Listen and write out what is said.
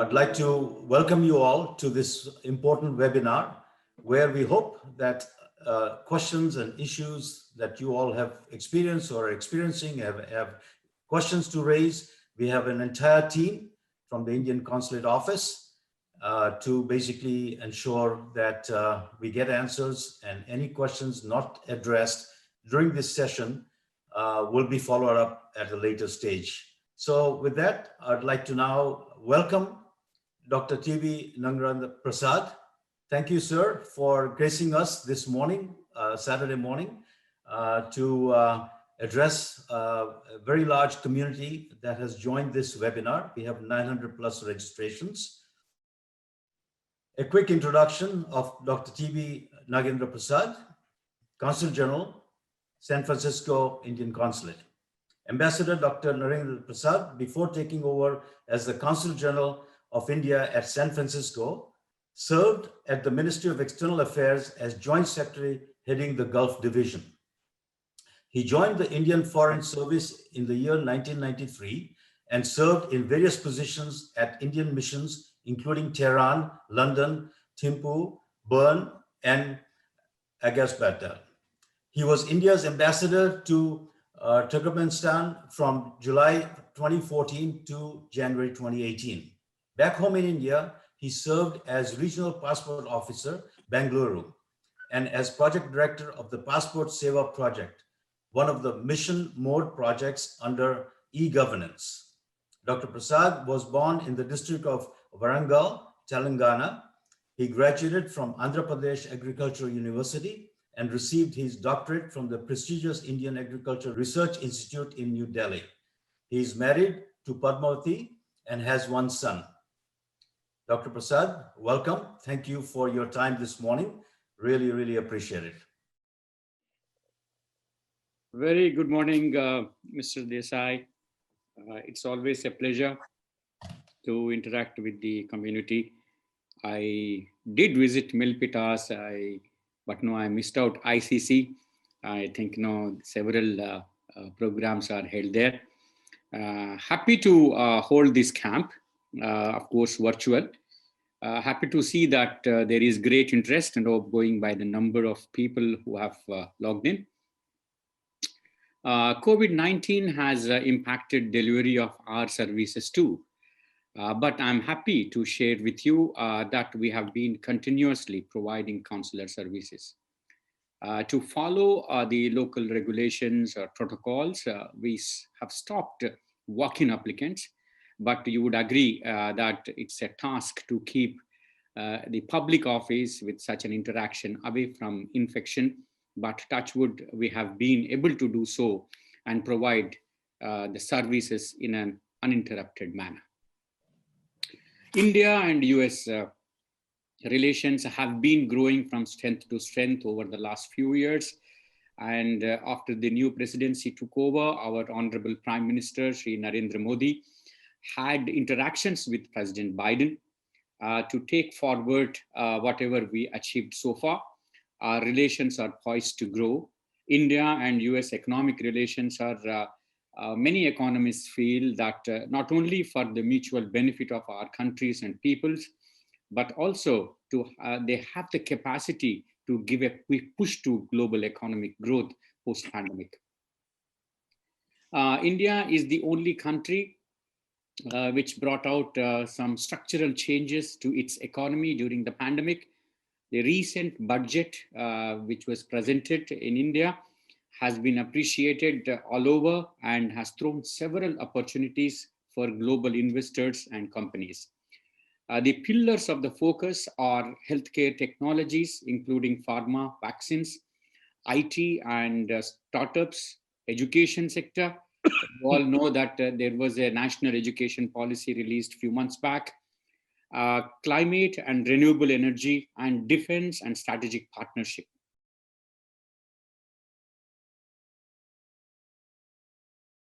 I'd like to welcome you all to this important webinar where we hope that questions and issues that you all have experienced or are experiencing have questions to raise. We have an entire team from the Indian Consulate Office to basically ensure that we get answers, and any questions not addressed during this session will be followed up at a later stage. So with that, I'd like to now welcome Dr. T.V. Nangarendra Prasad. Thank you, sir, for gracing us this morning, Saturday morning, to address a very large community that has joined this webinar. We have 900 plus registrations. A quick introduction of Dr. T.V. Nagendra Prasad, Consul General, San Francisco Indian Consulate. Ambassador Dr. Narendra Prasad, before taking over as the Consul General of India at San Francisco, served at the Ministry of External Affairs as Joint Secretary heading the Gulf Division. He joined the Indian Foreign Service in the year 1993 and served in various positions at Indian missions, including Tehran, London, Thimphu, Bern, and Agaspata. He was India's ambassador to Turkmenistan from July 2014 to January 2018. Back home in India, he served as Regional Passport Officer, Bengaluru, and as Project Director of the Passport Seva Project, one of the mission mode projects under e-governance. Dr. Prasad was born in the district of Warangal, Telangana. He graduated from Andhra Pradesh Agricultural University and received his doctorate from the prestigious Indian Agricultural Research Institute in New Delhi. He is married to Padmavati and has one son. Dr. Prasad, welcome. Thank you for your time this morning. Really, really appreciate it. Very good morning, Mr. Desai. It's always a pleasure to interact with the community. I did visit Milpitas, but no, I missed out ICC. I think several programs are held there. Happy to hold this camp, of course, virtual. Happy to see that there is great interest and going by the number of people who have logged in. COVID-19 has impacted delivery of our services too. But I'm happy to share with you that we have been continuously providing consular services. To follow the local regulations or protocols, we have stopped walk-in applicants, but you would agree that it's a task to keep the public office with such an interaction away from infection. But touch wood, we have been able to do so and provide the services in an uninterrupted manner. India and US relations have been growing from strength to strength over the last few years. And after the new presidency took over, our Honorable Prime Minister, Shri Narendra Modi, had interactions with President Biden to take forward whatever we achieved so far. Our relations are poised to grow. India and US economic relations are, many economists feel that not only for the mutual benefit of our countries and peoples, but also to they have the capacity to give a quick push to global economic growth post-pandemic. India is the only country which brought out some structural changes to its economy during the pandemic. The recent budget, which was presented in India, has been appreciated all over and has thrown several opportunities for global investors and companies. The pillars of the focus are healthcare technologies, including pharma, vaccines, IT and startups, education sector. You all know that there was a national education policy released a few months back. Climate and renewable energy, and defense and strategic partnership.